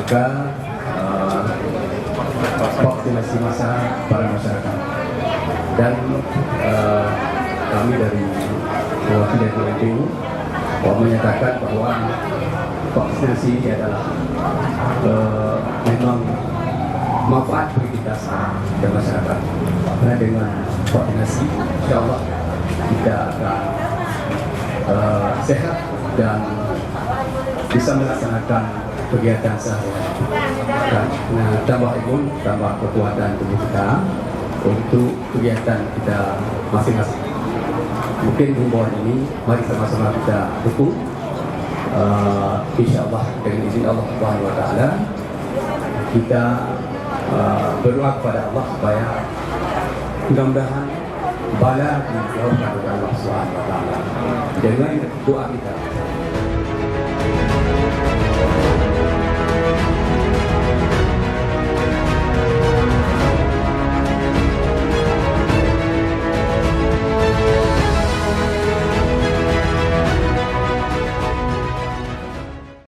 menjaga vaksinasi massal para masyarakat. Dan kami dari perwakilan BNPU menyatakan bahwa vaksinasi ini adalah memang manfaat bagi kita dan masyarakat. Karena dengan vaksinasi, insya Allah kita akan sehat dan bisa melaksanakan kegiatan sehari-hari. Nah, tambah imun, tambah kekuatan tubuh kita untuk kegiatan kita masing-masing. Mungkin himbauan ini mari sama-sama kita dukung. Insya Allah dengan izin Allah Subhanahu Wa Taala kita berdoa kepada Allah supaya mudah-mudahan bala dijauhkan oleh Allah Subhanahu Wa Taala. Dengan doa kita